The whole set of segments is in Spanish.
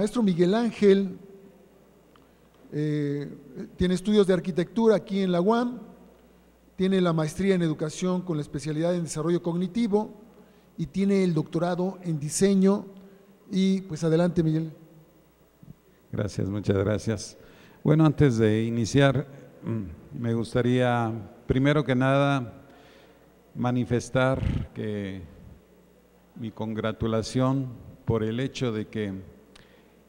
maestro Miguel Ángel tiene estudios de arquitectura aquí en la UAM, tiene la maestría en educación con la especialidad en desarrollo cognitivo y tiene el doctorado en diseño. Y pues adelante, Miguel. Gracias, muchas gracias. Bueno, antes de iniciar, me gustaría, primero que nada, manifestar que mi congratulación por el hecho de que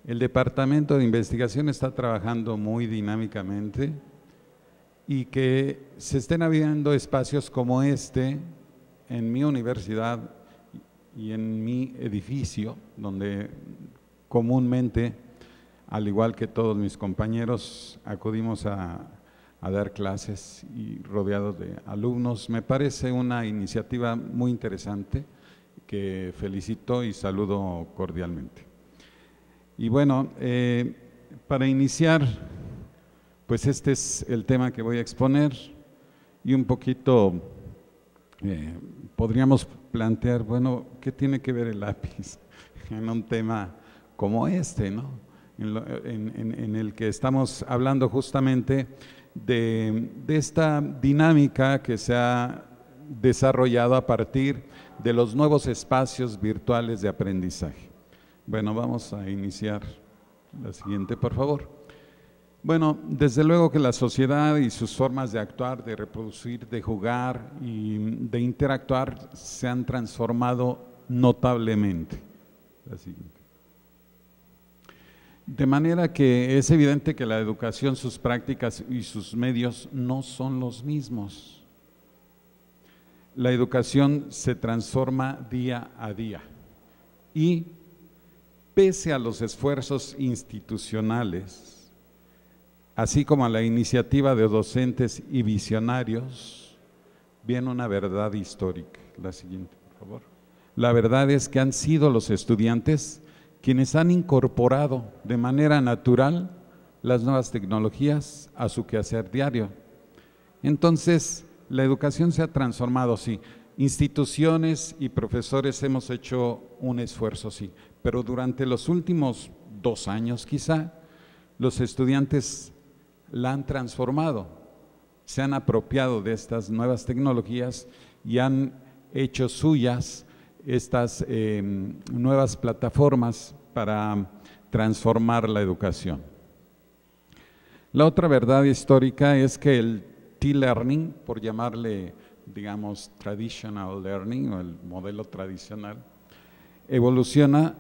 el Departamento de Investigación está trabajando muy dinámicamente y que se estén abriendo espacios como este en mi universidad y en mi edificio, donde comúnmente, al igual que todos mis compañeros, acudimos a dar clases y rodeados de alumnos. Me parece una iniciativa muy interesante que felicito y saludo cordialmente. Y bueno, para iniciar, pues este es el tema que voy a exponer y un poquito podríamos plantear, bueno, ¿qué tiene que ver el lápiz en un tema como este, ¿no? En el que estamos hablando justamente de esta dinámica que se ha desarrollado a partir de los nuevos espacios virtuales de aprendizaje. Bueno, vamos a iniciar la siguiente, por favor. Bueno, desde luego que la sociedad y sus formas de actuar, de reproducir, de jugar y de interactuar se han transformado notablemente. La siguiente. De manera que es evidente que la educación, sus prácticas y sus medios no son los mismos. La educación se transforma día a día y pese a los esfuerzos institucionales, así como a la iniciativa de docentes y visionarios, viene una verdad histórica. La siguiente, por favor. La verdad es que han sido los estudiantes quienes han incorporado de manera natural las nuevas tecnologías a su quehacer diario. Entonces, la educación se ha transformado, sí. Instituciones y profesores hemos hecho un esfuerzo, sí, pero durante los últimos 2 años quizá, los estudiantes la han transformado, se han apropiado de estas nuevas tecnologías y han hecho suyas estas nuevas plataformas para transformar la educación. La otra verdad histórica es que el T-Learning, por llamarle, digamos, traditional learning o el modelo tradicional, evoluciona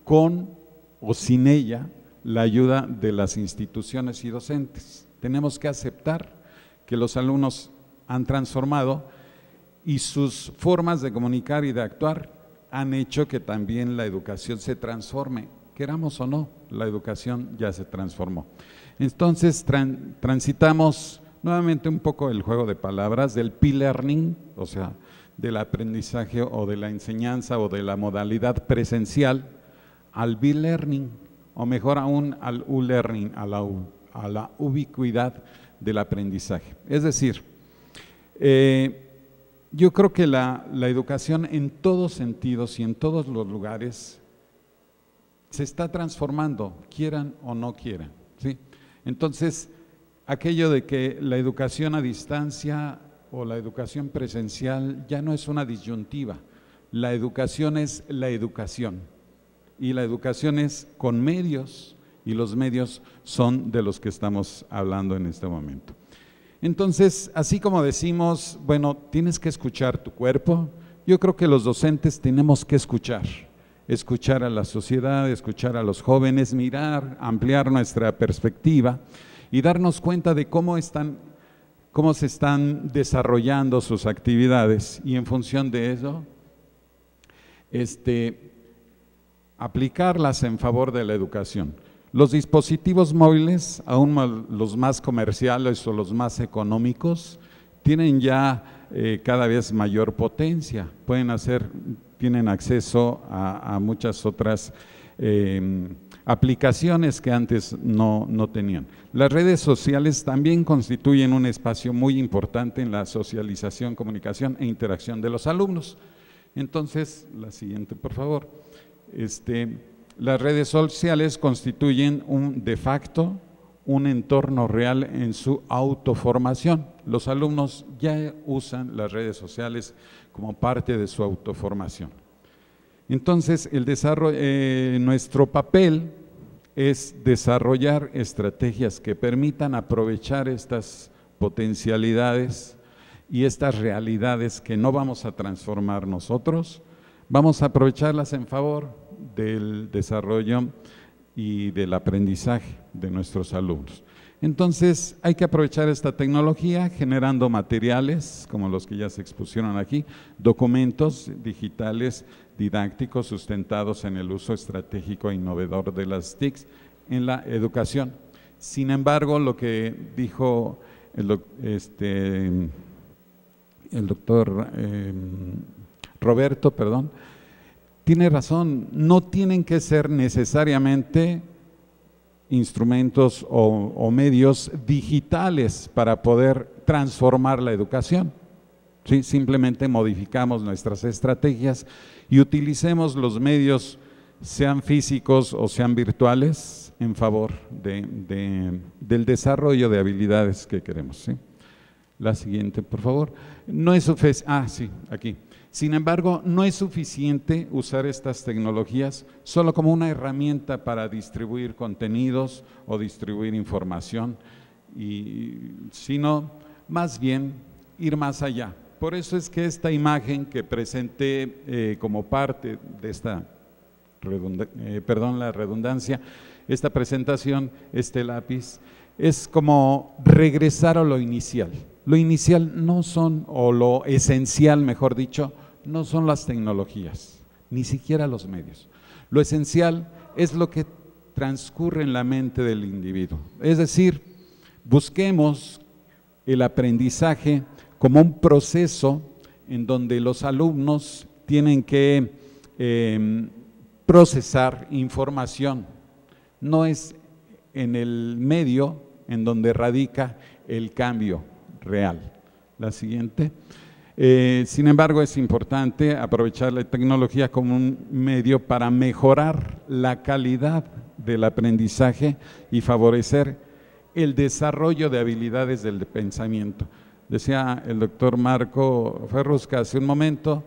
con o sin ella la ayuda de las instituciones y docentes. Tenemos que aceptar que los alumnos han transformado y sus formas de comunicar y de actuar han hecho que también la educación se transforme. Queramos o no, la educación ya se transformó. Entonces transitamos nuevamente un poco el juego de palabras del P-Learning, o sea, del aprendizaje o de la enseñanza o de la modalidad presencial, al B-Learning, o mejor aún al U-Learning, a la ubicuidad del aprendizaje. Es decir, yo creo que la educación en todos sentidos y en todos los lugares se está transformando, quieran o no quieran, ¿sí? Entonces, aquello de que la educación a distancia o la educación presencial ya no es una disyuntiva, la educación es la educación y la educación es con medios y los medios son de los que estamos hablando en este momento. Entonces, así como decimos, bueno, tienes que escuchar tu cuerpo, yo creo que los docentes tenemos que escuchar a la sociedad, escuchar a los jóvenes, mirar, ampliar nuestra perspectiva y darnos cuenta de cómo se están desarrollando sus actividades y en función de eso, aplicarlas en favor de la educación. Los dispositivos móviles, aún los más comerciales o los más económicos, tienen ya cada vez mayor potencia, tienen acceso a muchas otras aplicaciones que antes no tenían. Las redes sociales también constituyen un espacio muy importante en la socialización, comunicación e interacción de los alumnos. Entonces, la siguiente, por favor. Las redes sociales constituyen de facto un entorno real en su autoformación. Los alumnos ya usan las redes sociales como parte de su autoformación. Entonces, nuestro papel es desarrollar estrategias que permitan aprovechar estas potencialidades y estas realidades que no vamos a transformar nosotros, vamos a aprovecharlas en favor del desarrollo y del aprendizaje de nuestros alumnos. Entonces, hay que aprovechar esta tecnología generando materiales, como los que ya se expusieron aquí, documentos digitales didácticos sustentados en el uso estratégico e innovador de las TICs en la educación. Sin embargo, lo que dijo el doctor Roberto, tiene razón, no tienen que ser necesariamente instrumentos o medios digitales para poder transformar la educación. ¿Sí? Simplemente modificamos nuestras estrategias y utilicemos los medios, sean físicos o sean virtuales, en favor del desarrollo de habilidades que queremos. ¿Sí? La siguiente, por favor. No es aquí. Sin embargo, no es suficiente usar estas tecnologías solo como una herramienta para distribuir contenidos o distribuir información, sino más bien ir más allá. Por eso es que esta imagen que presenté como parte de esta, la redundancia, esta presentación, este lápiz, es como regresar a lo inicial. Lo inicial no son, o lo esencial, mejor dicho, no son las tecnologías, ni siquiera los medios. Lo esencial es lo que transcurre en la mente del individuo. Es decir, busquemos el aprendizaje como un proceso en donde los alumnos tienen que procesar información. No es en el medio en donde radica el cambio real. La siguiente. Sin embargo, es importante aprovechar la tecnología como un medio para mejorar la calidad del aprendizaje y favorecer el desarrollo de habilidades del pensamiento. Decía el doctor Marco Ferrusca hace un momento,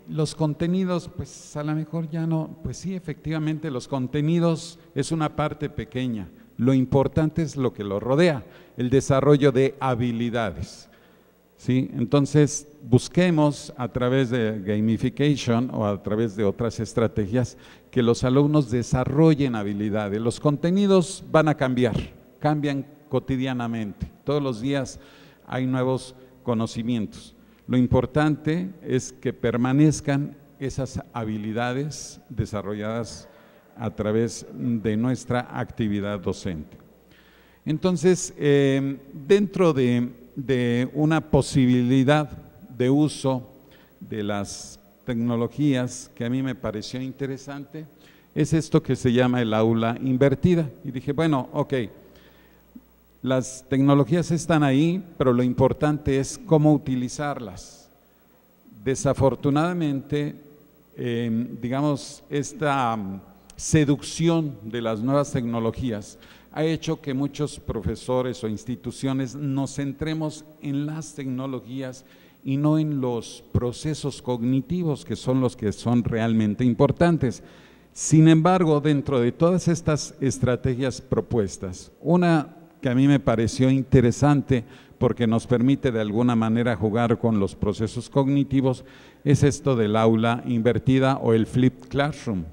los contenidos, pues a lo mejor ya no, pues sí, efectivamente los contenidos es una parte pequeña, lo importante es lo que lo rodea, el desarrollo de habilidades. ¿Sí? Entonces, busquemos a través de gamification o a través de otras estrategias que los alumnos desarrollen habilidades. Los contenidos van a cambiar, cambian cotidianamente, todos los días hay nuevos conocimientos. Lo importante es que permanezcan esas habilidades desarrolladas a través de nuestra actividad docente. Entonces, dentro de una posibilidad de uso de las tecnologías que a mí me pareció interesante, es esto que se llama el aula invertida. Y dije, bueno, ok, las tecnologías están ahí, pero lo importante es cómo utilizarlas. Desafortunadamente, digamos, esta seducción de las nuevas tecnologías ha hecho que muchos profesores o instituciones nos centremos en las tecnologías y no en los procesos cognitivos, que son los que son realmente importantes. Sin embargo, dentro de todas estas estrategias propuestas, una que a mí me pareció interesante porque nos permite de alguna manera jugar con los procesos cognitivos, es esto del aula invertida o el flipped classroom.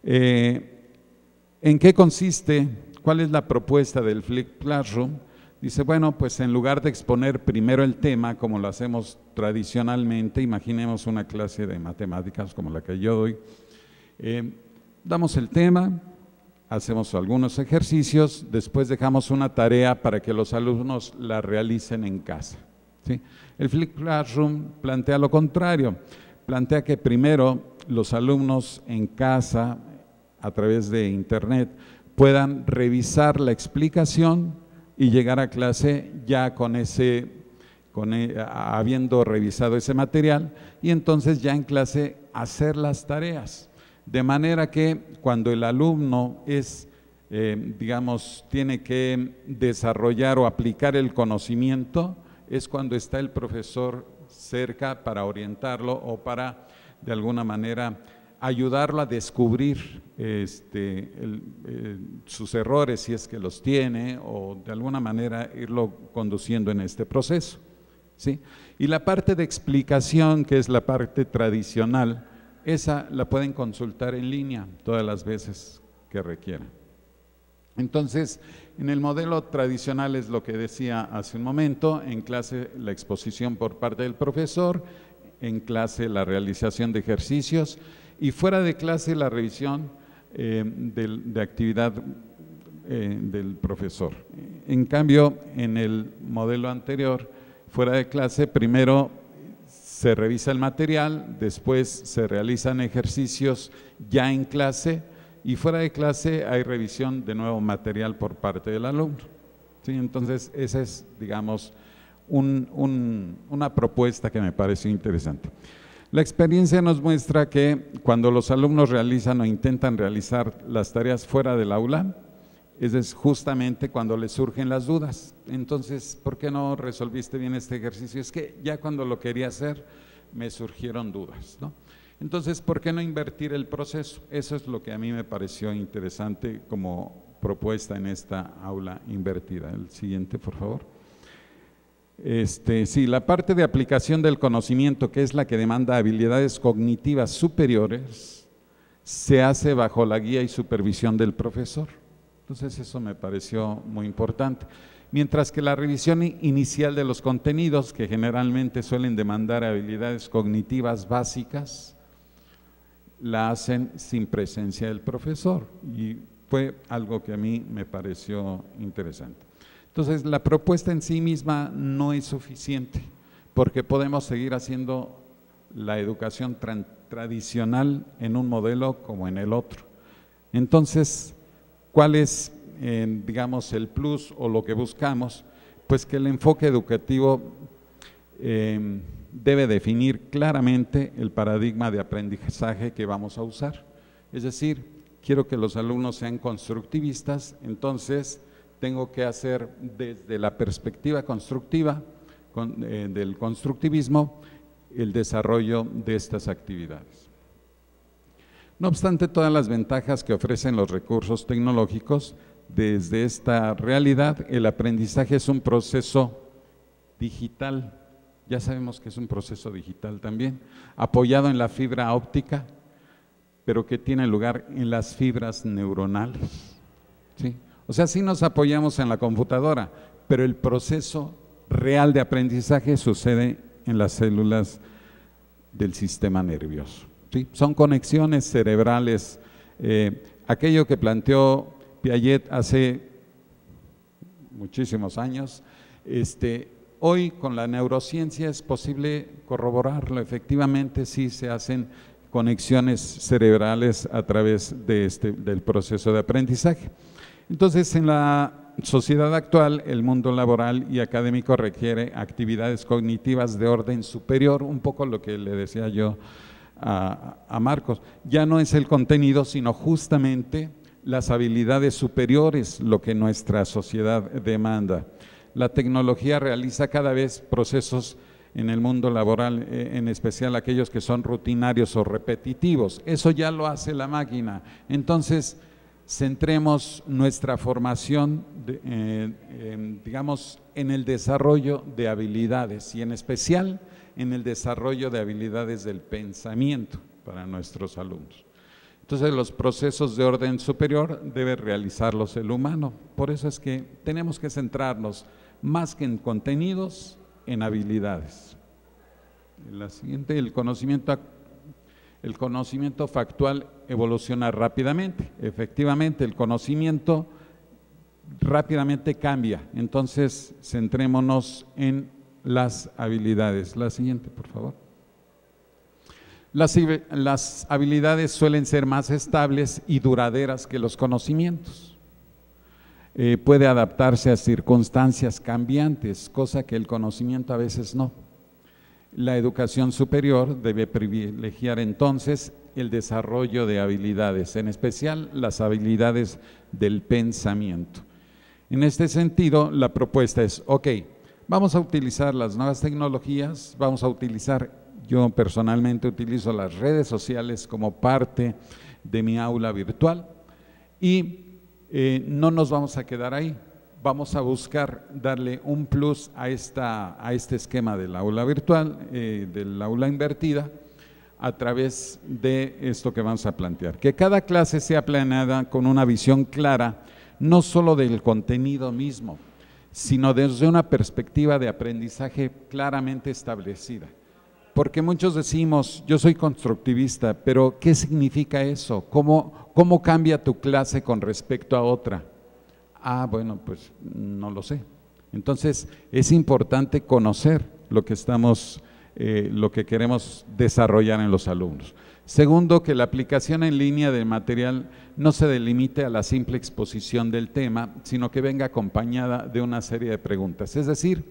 ¿En qué consiste? ¿Cuál es la propuesta del flipped classroom? Dice, bueno, pues en lugar de exponer primero el tema, como lo hacemos tradicionalmente, imaginemos una clase de matemáticas como la que yo doy, damos el tema, hacemos algunos ejercicios, después dejamos una tarea para que los alumnos la realicen en casa. ¿Sí? El flipped classroom plantea lo contrario, plantea que primero los alumnos en casa, a través de internet, puedan revisar la explicación y llegar a clase ya habiendo revisado ese material, y entonces ya en clase hacer las tareas. De manera que cuando el alumno tiene que desarrollar o aplicar el conocimiento, es cuando está el profesor cerca para orientarlo o para, de alguna manera, ayudarlo a descubrir sus errores, si es que los tiene, o de alguna manera irlo conduciendo en este proceso, ¿sí? Y la parte de explicación, que es la parte tradicional, esa la pueden consultar en línea todas las veces que requieran. Entonces, en el modelo tradicional es lo que decía hace un momento: en clase la exposición por parte del profesor, en clase la realización de ejercicios y fuera de clase la revisión de actividad del profesor. En cambio, en el modelo anterior, fuera de clase, primero se revisa el material, después se realizan ejercicios ya en clase y fuera de clase hay revisión de nuevo material por parte del alumno, ¿sí? Entonces, esa es, digamos, una propuesta que me pareció interesante. La experiencia nos muestra que cuando los alumnos realizan o intentan realizar las tareas fuera del aula, es justamente cuando les surgen las dudas. Entonces, ¿por qué no resolviste bien este ejercicio? Es que ya cuando lo quería hacer me surgieron dudas, ¿no? Entonces, ¿por qué no invertir el proceso? Eso es lo que a mí me pareció interesante como propuesta en esta aula invertida. El siguiente, por favor. Sí, la parte de aplicación del conocimiento, que es la que demanda habilidades cognitivas superiores, se hace bajo la guía y supervisión del profesor. Entonces, eso me pareció muy importante. Mientras que la revisión inicial de los contenidos, que generalmente suelen demandar habilidades cognitivas básicas, la hacen sin presencia del profesor, y fue algo que a mí me pareció interesante. Entonces, la propuesta en sí misma no es suficiente, porque podemos seguir haciendo la educación tradicional en un modelo como en el otro. Entonces, ¿cuál es, digamos, el plus o lo que buscamos? Pues que el enfoque educativo debe definir claramente el paradigma de aprendizaje que vamos a usar. Es decir, quiero que los alumnos sean constructivistas, entonces tengo que hacer desde la perspectiva constructiva del constructivismo el desarrollo de estas actividades. No obstante todas las ventajas que ofrecen los recursos tecnológicos, desde esta realidad el aprendizaje es un proceso digital. Ya sabemos que es un proceso digital también, apoyado en la fibra óptica, pero que tiene lugar en las fibras neuronales, ¿sí? O sea, sí nos apoyamos en la computadora, pero el proceso real de aprendizaje sucede en las células del sistema nervioso, ¿sí? Son conexiones cerebrales, aquello que planteó Piaget hace muchísimos años. Hoy con la neurociencia es posible corroborarlo. Efectivamente, sí se hacen conexiones cerebrales a través del proceso de aprendizaje. Entonces, en la sociedad actual, el mundo laboral y académico requiere actividades cognitivas de orden superior, un poco lo que le decía yo a Marcos. Ya no es el contenido, sino justamente las habilidades superiores lo que nuestra sociedad demanda. La tecnología realiza cada vez procesos en el mundo laboral, en especial aquellos que son rutinarios o repetitivos. Eso ya lo hace la máquina. Entonces, centremos nuestra formación, digamos, en el desarrollo de habilidades y en especial en el desarrollo de habilidades del pensamiento para nuestros alumnos. Entonces, los procesos de orden superior debe realizarlos el humano. Por eso es que tenemos que centrarnos más que en contenidos, en habilidades. La siguiente, el conocimiento factual evoluciona rápidamente. Efectivamente, el conocimiento rápidamente cambia. Entonces, centrémonos en las habilidades. La siguiente, por favor. Las habilidades suelen ser más estables y duraderas que los conocimientos. Puede adaptarse a circunstancias cambiantes, cosa que el conocimiento a veces no. La educación superior debe privilegiar entonces el desarrollo de habilidades, en especial las habilidades del pensamiento. En este sentido, la propuesta es, ok, vamos a utilizar las nuevas tecnologías, vamos a utilizar, yo personalmente utilizo las redes sociales como parte de mi aula virtual y no nos vamos a quedar ahí. Vamos a buscar darle un plus a este esquema del aula virtual, del aula invertida, a través de esto que vamos a plantear. Que cada clase sea planeada con una visión clara, no solo del contenido mismo, sino desde una perspectiva de aprendizaje claramente establecida. Porque muchos decimos, yo soy constructivista, pero ¿qué significa eso? ¿Cómo cambia tu clase con respecto a otra? Ah, bueno, pues no lo sé. Entonces, es importante conocer lo que queremos desarrollar en los alumnos. Segundo, que la aplicación en línea del material no se delimite a la simple exposición del tema, sino que venga acompañada de una serie de preguntas. Es decir,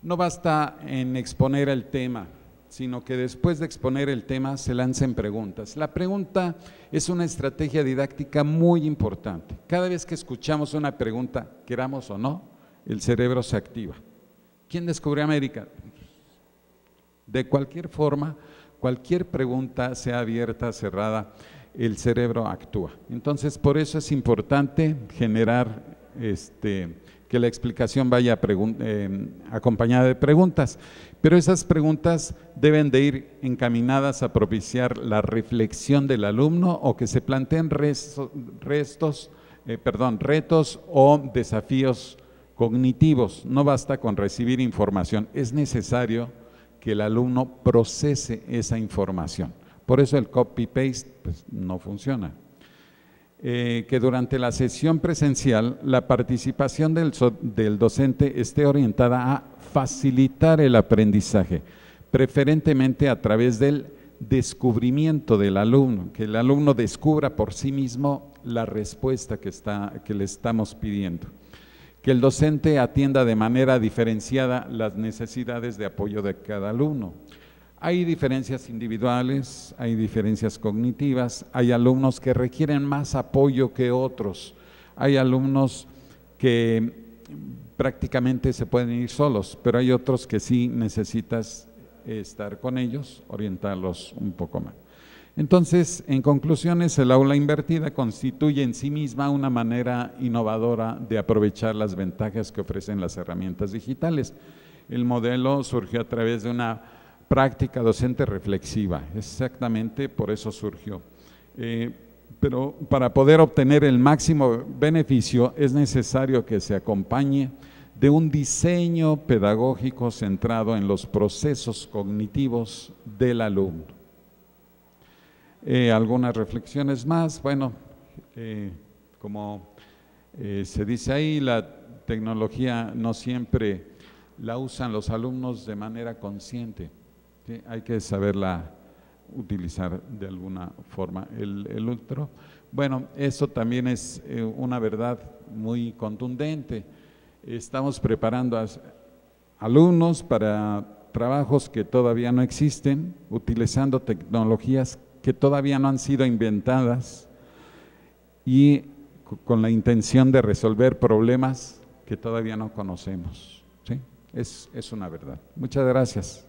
no basta en exponer el tema, sino que después de exponer el tema se lancen preguntas. La pregunta es una estrategia didáctica muy importante. Cada vez que escuchamos una pregunta, queramos o no, el cerebro se activa. ¿Quién descubrió América? De cualquier forma, cualquier pregunta, sea abierta, cerrada, el cerebro actúa. Entonces, por eso es importante generar que la explicación vaya acompañada de preguntas, pero esas preguntas deben de ir encaminadas a propiciar la reflexión del alumno o que se planteen retos o desafíos cognitivos. No basta con recibir información, es necesario que el alumno procese esa información. Por eso el copy-paste pues, no funciona. Que durante la sesión presencial la participación del docente esté orientada a facilitar el aprendizaje, preferentemente a través del descubrimiento del alumno, que el alumno descubra por sí mismo la respuesta que le estamos pidiendo. Que el docente atienda de manera diferenciada las necesidades de apoyo de cada alumno. Hay diferencias individuales, hay diferencias cognitivas, hay alumnos que requieren más apoyo que otros, hay alumnos que prácticamente se pueden ir solos, pero hay otros que sí necesitas estar con ellos, orientarlos un poco más. Entonces, en conclusiones, el aula invertida constituye en sí misma una manera innovadora de aprovechar las ventajas que ofrecen las herramientas digitales. El modelo surgió a través de una práctica docente reflexiva, exactamente por eso surgió. Pero para poder obtener el máximo beneficio es necesario que se acompañe de un diseño pedagógico centrado en los procesos cognitivos del alumno. Algunas reflexiones más, bueno, como se dice ahí, la tecnología no siempre la usan los alumnos de manera consciente. ¿Sí? Hay que saberla utilizar de alguna forma. El otro, bueno, eso también es una verdad muy contundente. Estamos preparando a alumnos para trabajos que todavía no existen, utilizando tecnologías que todavía no han sido inventadas y con la intención de resolver problemas que todavía no conocemos. ¿Sí? Es una verdad. Muchas gracias.